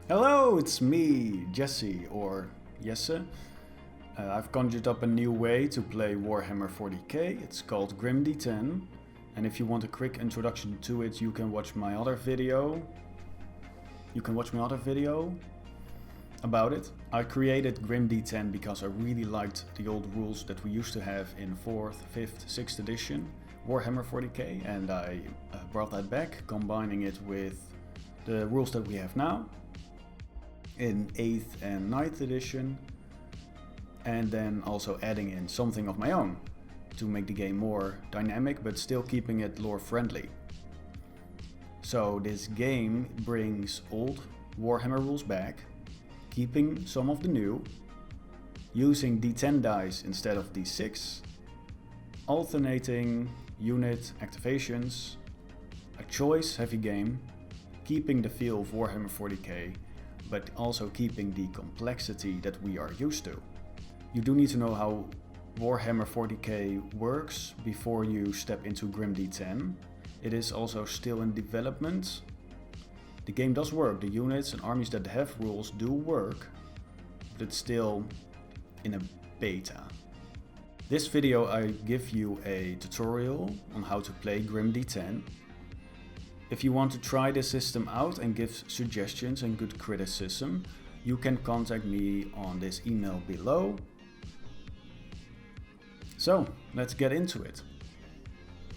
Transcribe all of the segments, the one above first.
Hello, it's me, Jesse, or Jesse. I've conjured up a new way to play Warhammer 40k. It's called GrimD10. And if you want a quick introduction to it, you can watch my other video. About it. I created GrimD10 because I really liked the old rules that we used to have in 4th, 5th, 6th edition Warhammer 40k, and I brought that back, combining it with the rules that we have now in 8th and 9th edition, and then also adding in something of my own to make the game more dynamic but still keeping it lore friendly. So this game brings old Warhammer rules back, keeping some of the new, using D10 dice instead of D6, alternating unit activations, a choice heavy game, keeping the feel of Warhammer 40k, but also keeping the complexity that we are used to. You do need to know how Warhammer 40k works before you step into GrimD10. It is also still in development. The game does work, the units and armies that have rules do work, but it's still in a beta. This video I give you a tutorial on how to play GrimD10. If you want to try this system out and give suggestions and good criticism, you can contact me on this email below. So, let's get into it.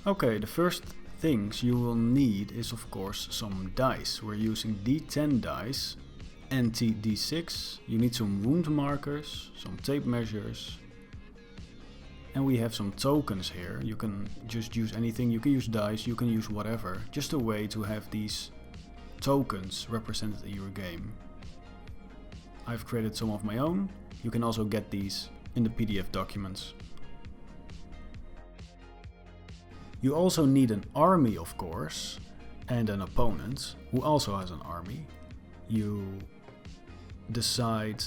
Okay, the first things you will need is of course some dice. We're using D10 dice, anti-D6. You need some wound markers, some tape measures, and we have some tokens here. You can just use anything, you can use dice, you can use whatever. Just a way to have these tokens represented in your game. I've created some of my own. You can also get these in the PDF documents. You also need an army, of course, and an opponent who also has an army. You decide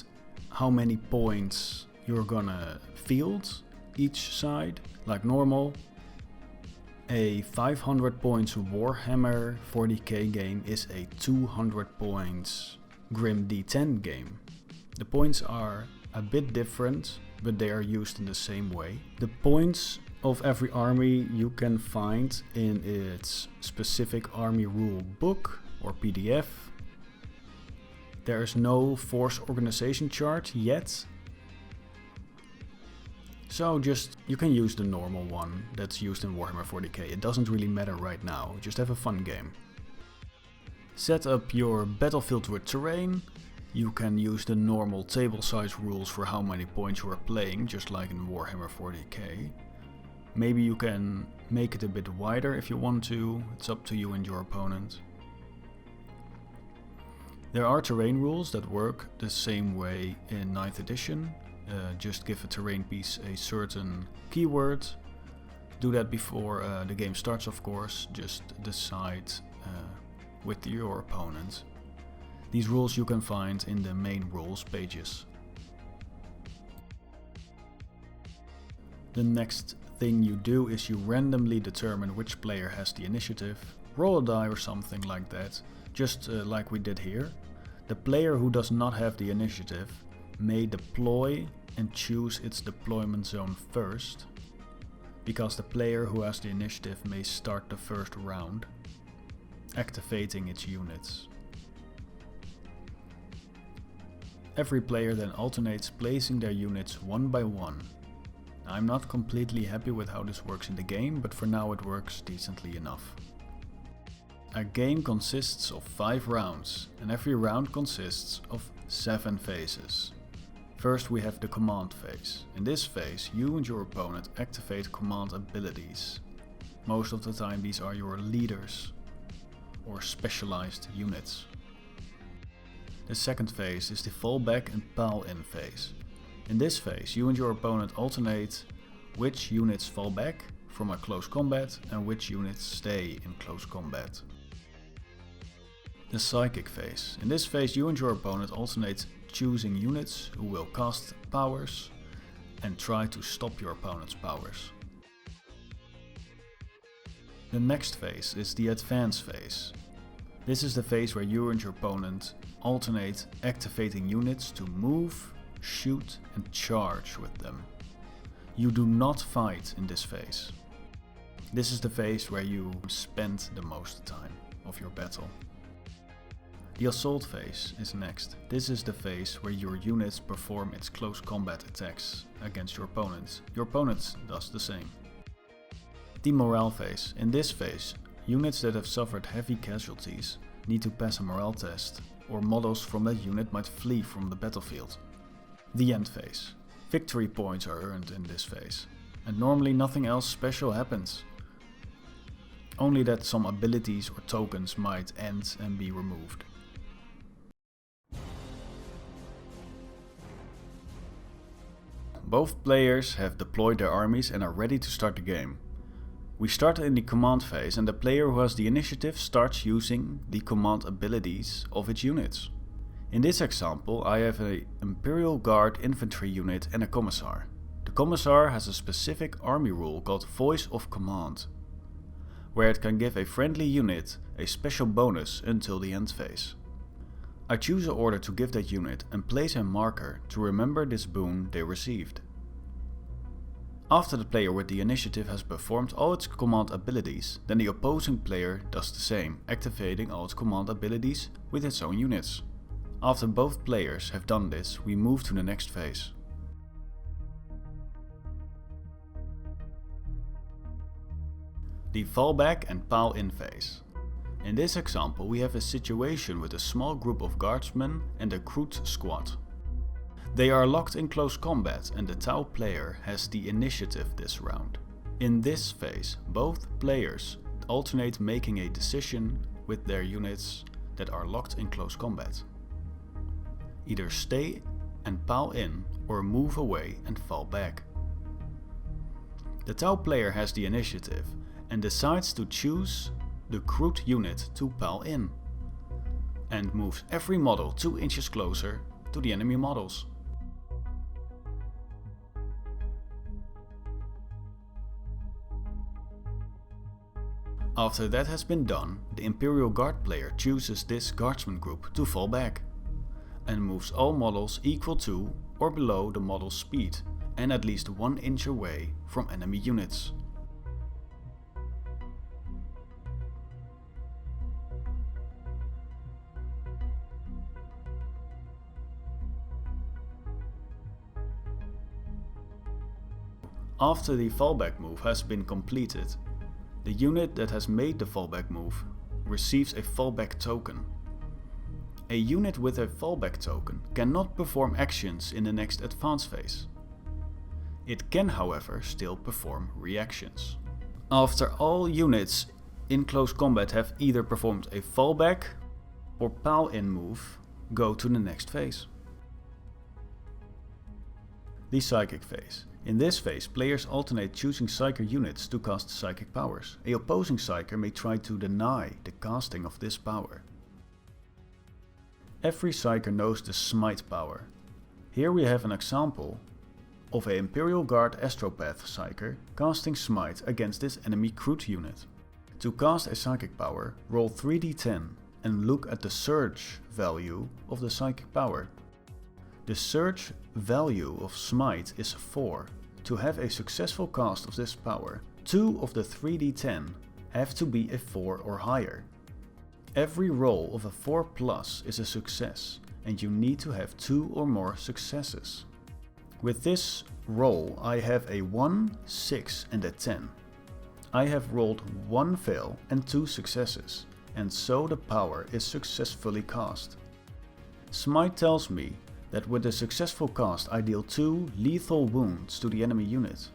how many points you're gonna field each side, like normal. A 500 points Warhammer 40k game is a 200 points GrimD10 game. The points are a bit different, but they are used in the same way. The points of every army you can find in its specific army rule book or PDF. There is no force organization chart yet, so you can use the normal one that's used in Warhammer 40k. It doesn't really matter right now, just have a fun game. Set up your battlefield with terrain. You can use the normal table size rules for how many points you are playing, just like in Warhammer 40k. Maybe you can make it a bit wider if you want to, it's up to you and your opponent. There are terrain rules that work the same way in 9th edition. Just give a terrain piece a certain keyword. Do that before the game starts, of course. Just decide with your opponent. These rules you can find in the main rules pages. The next thing you do is you randomly determine which player has the initiative. Roll a die or something like that, just like we did here. The player who does not have the initiative may deploy and choose its deployment zone first, because the player who has the initiative may start the first round, activating its units. Every player then alternates placing their units one by one. I'm not completely happy with how this works in the game, but for now it works decently enough. A game consists of 5 rounds, and every round consists of 7 phases. First we have the command phase. In this phase you and your opponent activate command abilities. Most of the time these are your leaders or specialized units. The second phase is the fallback and pile-in phase. In this phase you and your opponent alternate which units fall back from a close combat and which units stay in close combat. The psychic phase. In this phase you and your opponent alternate choosing units who will cast powers and try to stop your opponent's powers. The next phase is the advance phase. This is the phase where you and your opponent alternate activating units to move, shoot and charge with them. You do not fight in this phase. This is the phase where you spend the most time of your battle. The assault phase is next. This is the phase where your units perform its close combat attacks against your opponent. Your opponent does the same. The morale phase. In this phase, units that have suffered heavy casualties need to pass a morale test, or models from that unit might flee from the battlefield. The end phase. Victory points are earned in this phase, and normally nothing else special happens. Only that some abilities or tokens might end and be removed. Both players have deployed their armies and are ready to start the game. We start in the command phase, and the player who has the initiative starts using the command abilities of its units. In this example, I have an Imperial Guard infantry unit and a commissar. The commissar has a specific army rule called Voice of Command, where it can give a friendly unit a special bonus until the end phase. I choose an order to give that unit and place a marker to remember this boon they received. After the player with the initiative has performed all its command abilities, then the opposing player does the same, activating all its command abilities with its own units. After both players have done this, we move to the next phase. The fallback and pile-in phase. In this example, we have a situation with a small group of guardsmen and a Kroot squad. They are locked in close combat and the Tau player has the initiative this round. In this phase, both players alternate making a decision with their units that are locked in close combat. Either stay and pile in or move away and fall back. The Tau player has the initiative and decides to choose the Kroot unit to pile in, and moves every model 2 inches closer to the enemy models. After that has been done, the Imperial Guard player chooses this guardsman group to fall back, and moves all models equal to or below the model's speed and at least 1 inch away from enemy units. After the fallback move has been completed, the unit that has made the fallback move receives a fallback token. A unit with a fallback token cannot perform actions in the next advance phase. It can, however, still perform reactions. After all units in close combat have either performed a fallback or pile-in move, go to the next phase. The Psychic phase. In this phase, players alternate choosing Psyker units to cast psychic powers. A opposing Psyker may try to deny the casting of this power. Every Psyker knows the Smite power. Here we have an example of an Imperial Guard Astropath Psyker casting Smite against this enemy Kroot unit. To cast a psychic power, roll 3d10 and look at the surge value of the psychic power. The surge value of Smite is 4. To have a successful cast of this power, 2 of the 3d10 have to be a 4 or higher. Every roll of a 4+ is a success, and you need to have 2 or more successes. With this roll I have a 1, 6 and a 10. I have rolled 1 fail and 2 successes, and so the power is successfully cast. Smite tells me that with a successful cast I deal 2 lethal wounds to the enemy unit.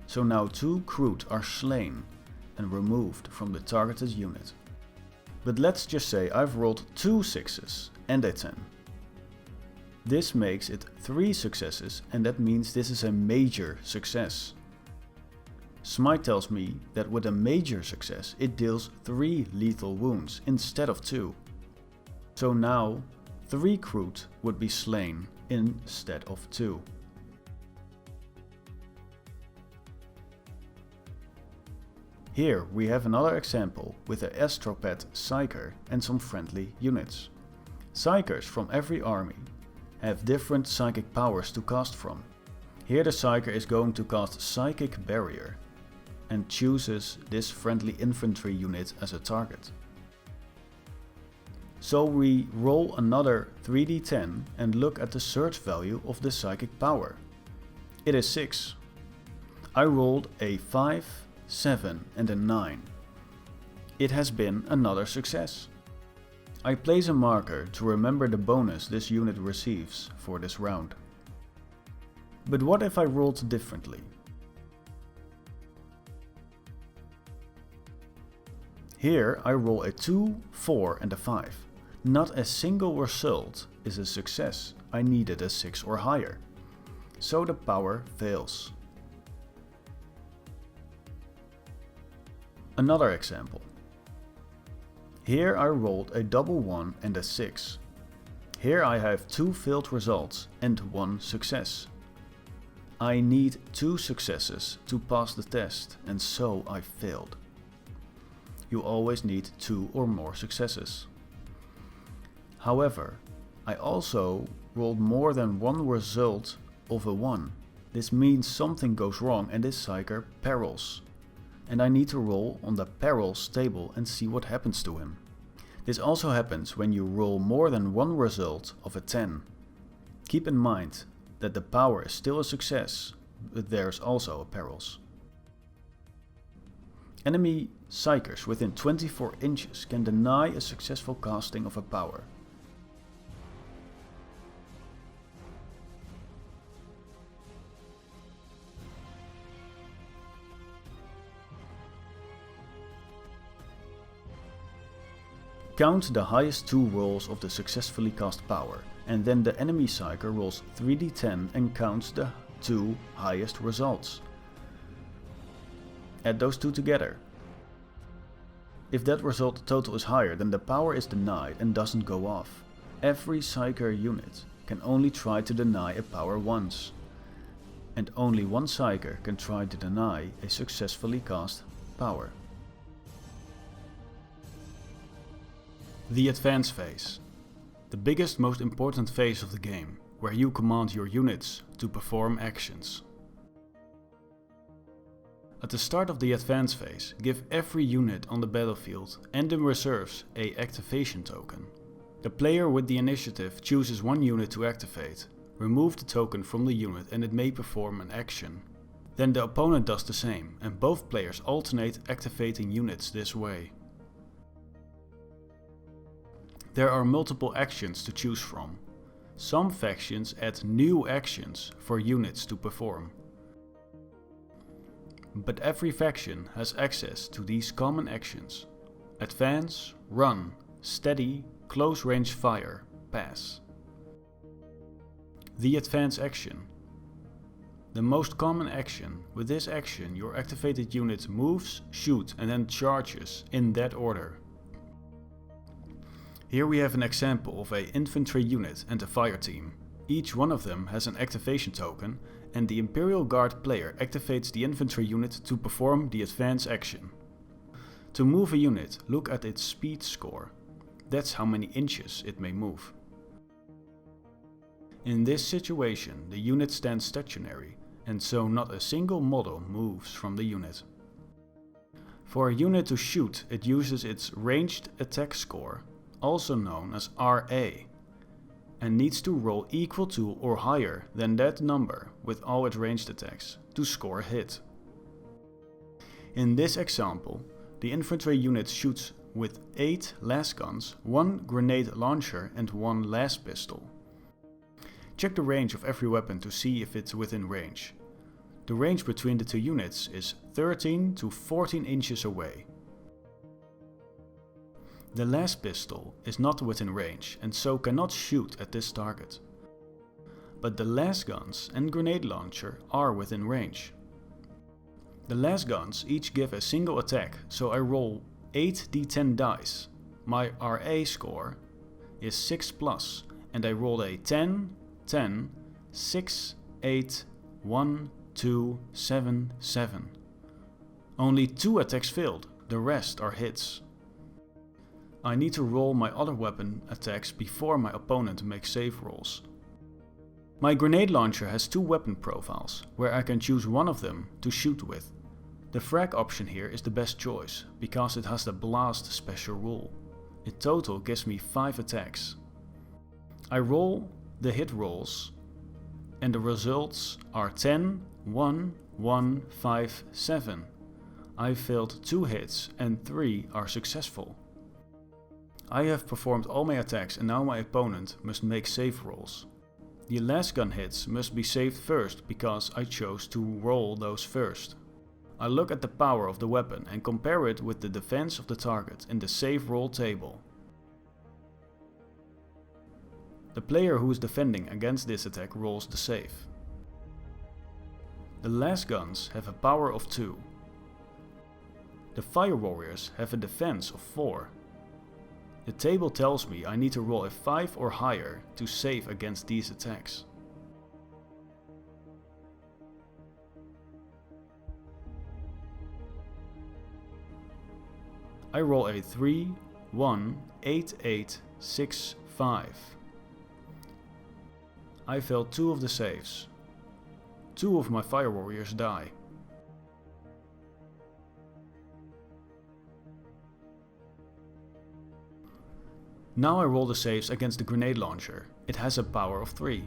So now 2 Kroot are slain and removed from the targeted unit. But let's just say I've rolled 2 6s and a 10. This makes it 3 successes, and that means this is a major success. Smite tells me that with a major success it deals 3 lethal wounds instead of 2. So now 3 Kroot would be slain instead of 2. Here we have another example with a Astropet Psyker and some friendly units. Psykers from every army have different psychic powers to cast from. Here the Psyker is going to cast Psychic Barrier and chooses this friendly infantry unit as a target. So we roll another 3d10 and look at the search value of the psychic power. It is 6. I rolled a 5, 7 and a 9. It has been another success. I place a marker to remember the bonus this unit receives for this round. But what if I rolled differently? Here I roll a 2, 4 and a 5. Not a single result is a success. I needed a 6 or higher. So the power fails. Another example. Here I rolled a double 1 and a 6. Here I have 2 failed results and 1 success. I need 2 successes to pass the test, and so I failed. You always need 2 or more successes. However, I also rolled more than one result of a 1. This means something goes wrong and this Psyker perils. And I need to roll on the perils table and see what happens to him. This also happens when you roll more than one result of a 10. Keep in mind that the power is still a success, but there's also a perils. Enemy Psykers within 24 inches can deny a successful casting of a power. Count the highest 2 rolls of the successfully cast power, and then the enemy Psyker rolls 3d10 and counts the 2 highest results. Add those 2 together. If that result total is higher, then the power is denied and doesn't go off. Every Psyker unit can only try to deny a power once, and only one Psyker can try to deny a successfully cast power. The advance phase. The biggest, most important phase of the game, where you command your units to perform actions. At the start of the advance phase, give every unit on the battlefield and in reserves a activation token. The player with the initiative chooses one unit to activate, remove the token from the unit and it may perform an action. Then the opponent does the same, and both players alternate activating units this way. There are multiple actions to choose from. Some factions add new actions for units to perform. But every faction has access to these common actions: advance, run, steady, close range fire, pass. The advance action. The most common action. With this action your activated unit moves, shoots and then charges in that order. Here we have an example of an infantry unit and a fire team. Each one of them has an activation token, and the Imperial Guard player activates the infantry unit to perform the advance action. To move a unit, look at its speed score. That's how many inches it may move. In this situation, the unit stands stationary, and so not a single model moves from the unit. For a unit to shoot, it uses its ranged attack score, also known as RA, and needs to roll equal to or higher than that number with all its ranged attacks to score a hit. In this example, the infantry unit shoots with 8 las guns, 1 grenade launcher and 1 las pistol. Check the range of every weapon to see if it's within range. The range between the two units is 13 to 14 inches away. The las pistol is not within range and so cannot shoot at this target. But the las guns and grenade launcher are within range. The las guns each give a single attack, so I roll 8d10 dice. My RA score is 6+, and I rolled a 10, 10, 6, 8, 1, 2, 7, 7. Only 2 attacks failed, the rest are hits. I need to roll my other weapon attacks before my opponent makes save rolls. My grenade launcher has 2 weapon profiles, where I can choose one of them to shoot with. The frag option here is the best choice, because it has the blast special rule. In total gives me 5 attacks. I roll the hit rolls and the results are 10, 1, 1, 5, 7. I failed 2 hits and 3 are successful. I have performed all my attacks and now my opponent must make save rolls. The last gun hits must be saved first because I chose to roll those first. I look at the power of the weapon and compare it with the defense of the target in the save roll table. The player who is defending against this attack rolls the save. The last guns have a power of 2. The fire warriors have a defense of 4. The table tells me I need to roll a 5 or higher to save against these attacks. I roll a 3, 1, 8, 8, 6, 5. I failed 2 of the saves. 2 of my fire warriors die. Now I roll the saves against the grenade launcher. It has a power of 3.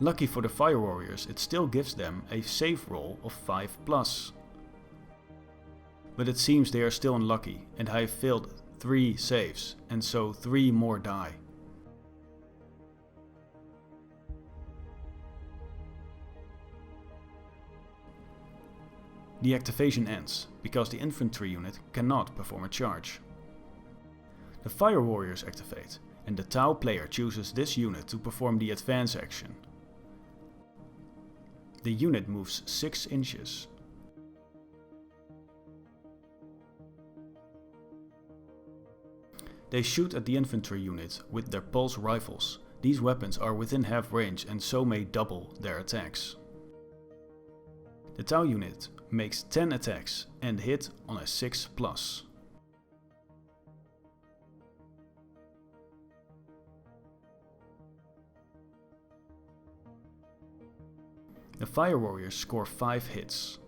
Lucky for the fire warriors, it still gives them a save roll of 5+. But it seems they are still unlucky and I have failed 3 saves, and so 3 more die. The activation ends, because the infantry unit cannot perform a charge. The fire warriors activate, and the Tau player chooses this unit to perform the advance action. The unit moves 6 inches. They shoot at the infantry unit with their pulse rifles. These weapons are within half range and so may double their attacks. The Tau unit makes 10 attacks and hit on a 6+. The fire warriors score 5 hits.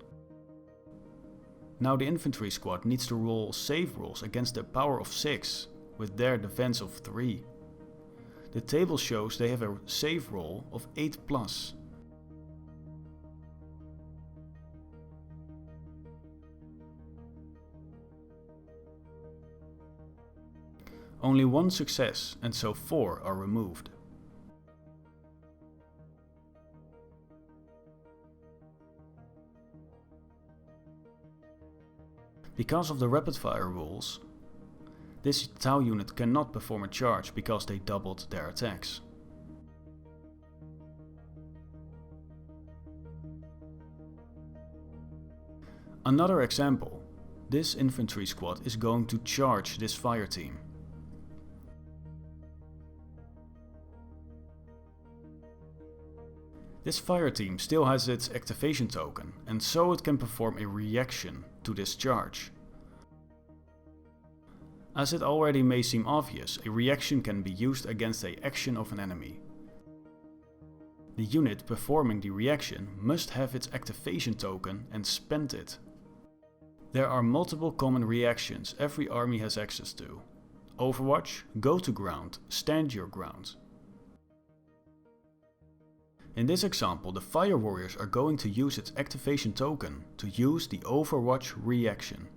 Now the infantry squad needs to roll save rolls against a power of 6 with their defense of 3. The table shows they have a save roll of 8+. Only 1 success, and so 4 are removed. Because of the rapid fire rules, this Tau unit cannot perform a charge because they doubled their attacks. Another example, this infantry squad is going to charge this fire team. This fire team still has its activation token, and so it can perform a reaction to this charge. As it already may seem obvious, a reaction can be used against an action of an enemy. The unit performing the reaction must have its activation token and spend it. There are multiple common reactions every army has access to. Overwatch, go to ground, stand your ground. In this example, the fire warriors are going to use its activation token to use the Overwatch reaction.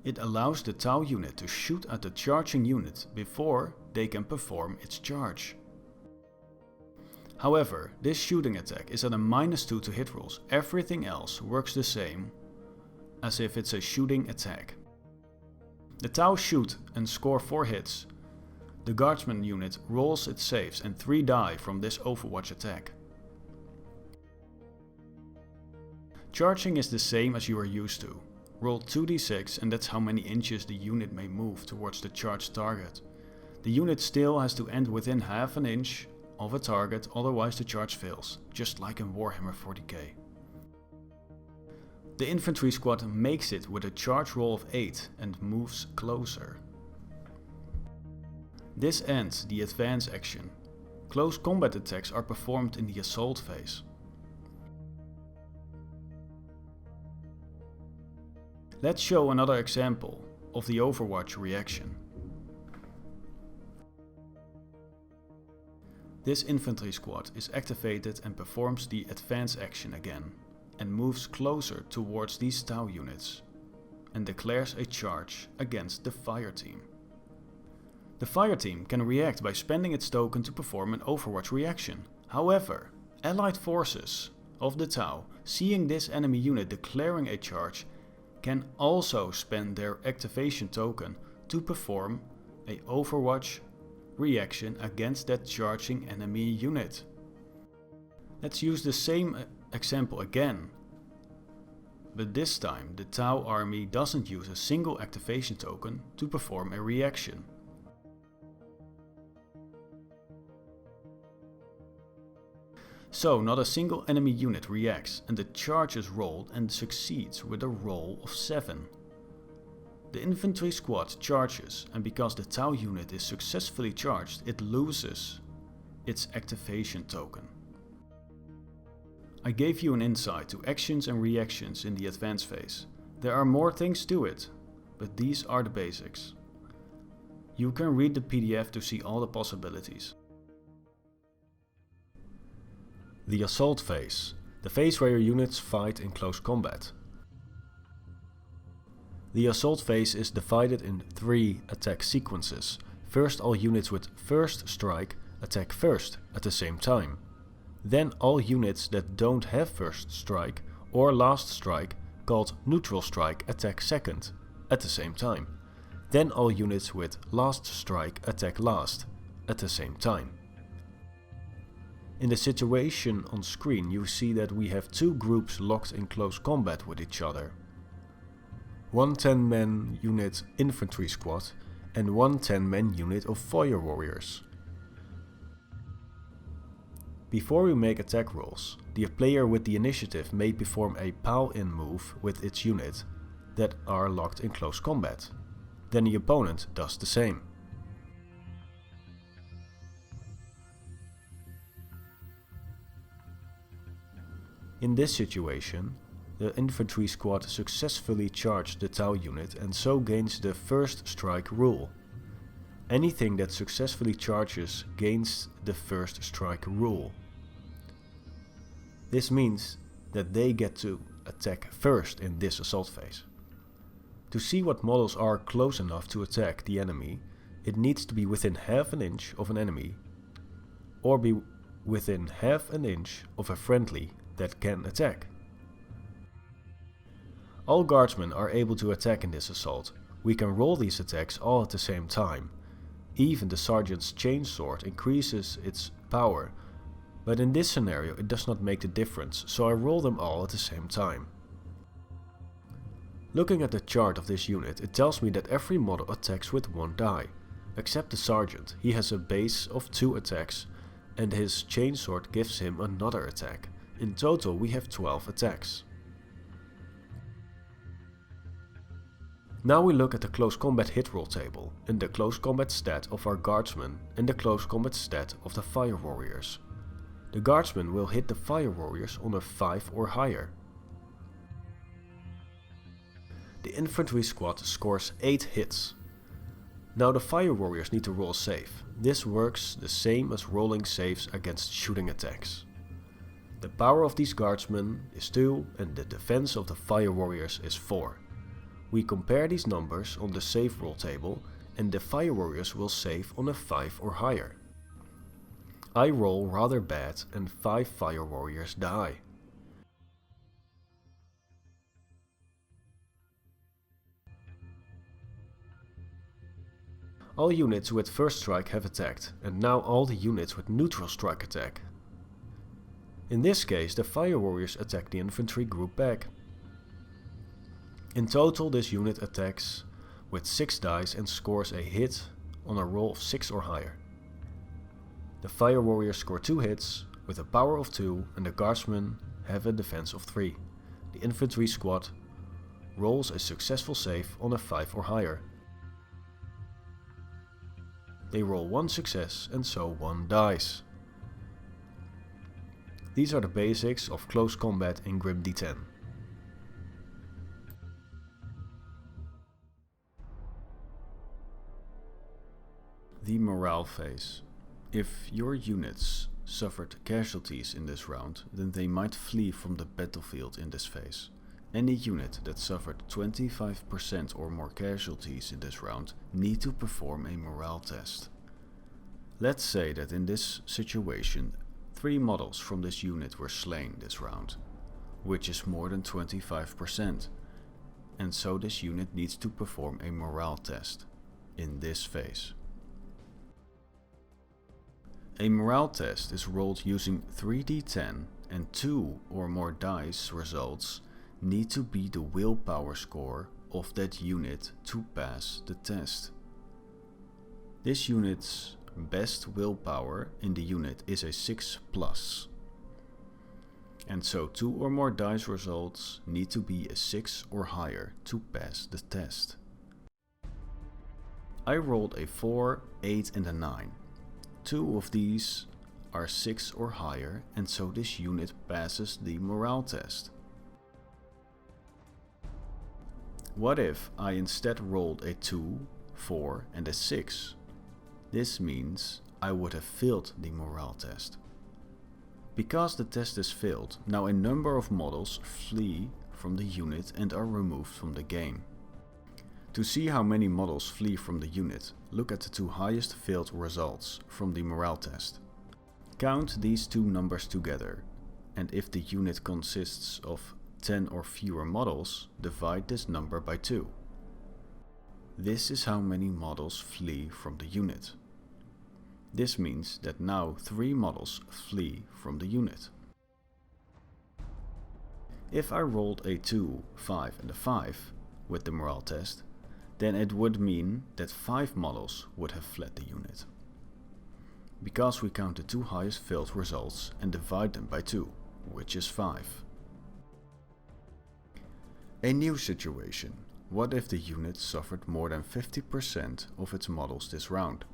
It allows the Tau unit to shoot at the charging unit before they can perform its charge. However, this shooting attack is at a -2 to hit rolls. Everything else works the same as if it's a shooting attack. The Tau shoot and score 4 hits. The guardsman unit rolls its saves and 3 die from this Overwatch attack. Charging is the same as you are used to. Roll 2d6 and that's how many inches the unit may move towards the charged target. The unit still has to end within half an inch of a target, otherwise the charge fails, just like in Warhammer 40k. The infantry squad makes it with a charge roll of 8 and moves closer. This ends the advance action. Close combat attacks are performed in the assault phase. Let's show another example of the Overwatch reaction. This infantry squad is activated and performs the advance action again, and moves closer towards these Tau units, and declares a charge against the fire team. The fire team can react by spending its token to perform an Overwatch reaction. However, allied forces of the Tau, seeing this enemy unit declaring a charge, can also spend their activation token to perform a Overwatch reaction against that charging enemy unit. Let's use the same example again, but this time the Tau army doesn't use a single activation token to perform a reaction. So not a single enemy unit reacts, and the charge is rolled and succeeds with a roll of 7. The infantry squad charges, and because the Tau unit is successfully charged, it loses its activation token. I gave you an insight to actions and reactions in the advance phase. There are more things to it, but these are the basics. You can read the PDF to see all the possibilities. The assault phase, the phase where your units fight in close combat. The assault phase is divided in 3 attack sequences. First, all units with first strike attack first at the same time. Then all units that don't have first strike or last strike, called neutral strike, attack second at the same time. Then all units with last strike attack last at the same time. In the situation on screen you see that we have 2 groups locked in close combat with each other. One 10-man unit infantry squad and one 10-man unit of fire warriors. Before we make attack rolls, the player with the initiative may perform a pile-in move with its unit that are locked in close combat. Then the opponent does the same. In this situation, the infantry squad successfully charged the Tau unit and so gains the first strike rule. Anything that successfully charges gains the first strike rule. This means that they get to attack first in this assault phase. To see what models are close enough to attack the enemy, it needs to be within half an inch of an enemy, or be within half an inch of a friendly that can attack. All guardsmen are able to attack in this assault. We can roll these attacks all at the same time. Even the sergeant's chainsword increases its power, but in this scenario it does not make the difference, so I roll them all at the same time. Looking at the chart of this unit, it tells me that every model attacks with 1 die, except the sergeant. He has a base of 2 attacks, and his chainsword gives him another attack. In total we have 12 attacks. Now we look at the close combat hit roll table, and the close combat stat of our guardsmen and the close combat stat of the fire warriors. The guardsmen will hit the fire warriors on a 5 or higher. The infantry squad scores 8 hits. Now the fire warriors need to roll a save. This works the same as rolling saves against shooting attacks. The power of these guardsmen is 2 and the defense of the fire warriors is 4. We compare these numbers on the save roll table and the fire warriors will save on a 5 or higher. I roll rather bad and 5 fire warriors die. All units with first strike have attacked, and now all the units with neutral strike attack. In this case, the fire warriors attack the infantry group back. In total, this unit attacks with 6 dice and scores a hit on a roll of 6 or higher. The Fire Warriors score 2 hits with a power of 2 and the Guardsmen have a defense of 3. The Infantry squad rolls a successful save on a 5 or higher. They roll 1 success and so 1 dice. These are the basics of close combat in GrimD10. The morale phase. If your units suffered casualties in this round, then they might flee from the battlefield in this phase. Any unit that suffered 25% or more casualties in this round need to perform a morale test. Let's say that in this situation 3 models from this unit were slain this round, which is more than 25%, and so this unit needs to perform a morale test in this phase. A morale test is rolled using 3d10 and 2 or more dice results need to be the willpower score of that unit to pass the test. This unit's best willpower in the unit is a 6+, and so 2 or more dice results need to be a 6 or higher to pass the test. I rolled a 4, 8 and a 9. 2 of these are 6 or higher, and so this unit passes the morale test. What if I instead rolled a 2, 4 and a 6? This means I would have failed the morale test. Because the test is failed, now a number of models flee from the unit and are removed from the game. To see how many models flee from the unit, look at the 2 highest failed results from the morale test. Count these 2 numbers together, and if the unit consists of 10 or fewer models, divide this number by 2. This is how many models flee from the unit. This means that now 3 models flee from the unit. If I rolled a 2, 5 and a 5 with the morale test, then it would mean that 5 models would have fled the unit. Because we count the 2 highest failed results and divide them by 2, which is 5. A new situation. What if the unit suffered more than 50% of its models this round?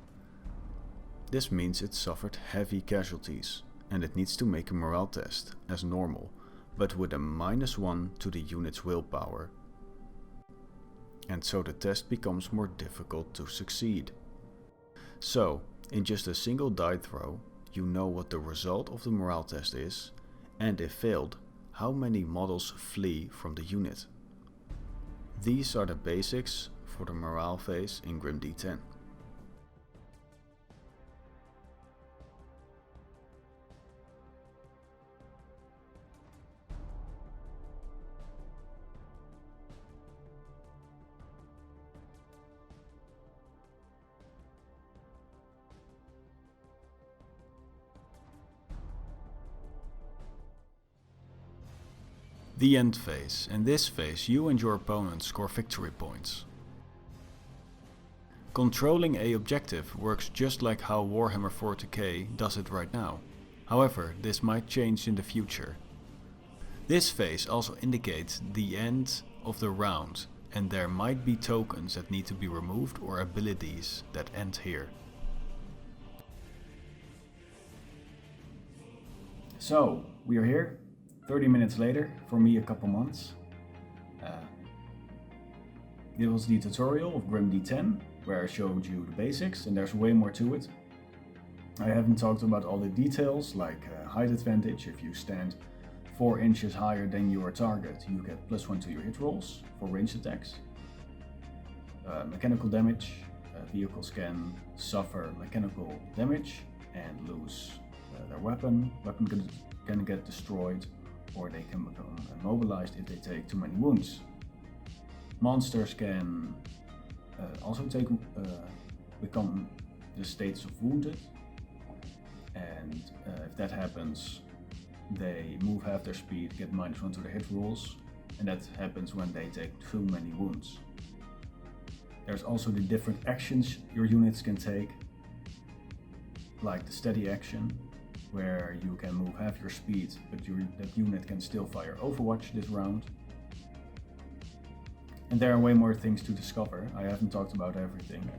This means it suffered heavy casualties, and it needs to make a morale test, as normal, but with a -1 to the unit's willpower. And so the test becomes more difficult to succeed. So, in just a single die throw, you know what the result of the morale test is, and if failed, how many models flee from the unit. These are the basics for the morale phase in GrimD10. The end phase. In this phase, you and your opponent score victory points. Controlling a objective works just like how Warhammer 40k does it right now. However, this might change in the future. This phase also indicates the end of the round, and there might be tokens that need to be removed or abilities that end here. So, we are here. 30 minutes later, for me a couple months. This was the tutorial of GrimD10, where I showed you the basics, and there's way more to it. I haven't talked about all the details, like height advantage. If you stand 4 inches higher than your target, you get +1 to your hit rolls for ranged attacks. Mechanical damage, vehicles can suffer mechanical damage and lose their weapon. Weapon can get destroyed, or they can become immobilized if they take too many wounds. Monsters can also become the status of wounded, and if that happens, they move half their speed, get -1 to their hit rolls, and that happens when they take too many wounds. There's also the different actions your units can take. like the steady action, where you can move half your speed, but that unit can still fire Overwatch this round. And there are way more things to discover. I haven't talked about everything.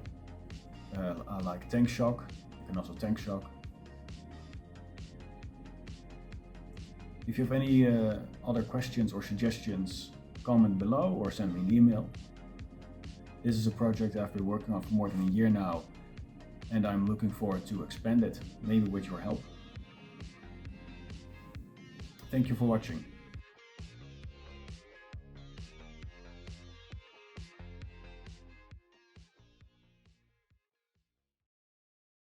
I like Tank Shock. You can also Tank Shock. If you have any other questions or suggestions, comment below or send me an email. This is a project I've been working on for more than a year now, and I'm looking forward to expand it, maybe with your help. Thank you for watching.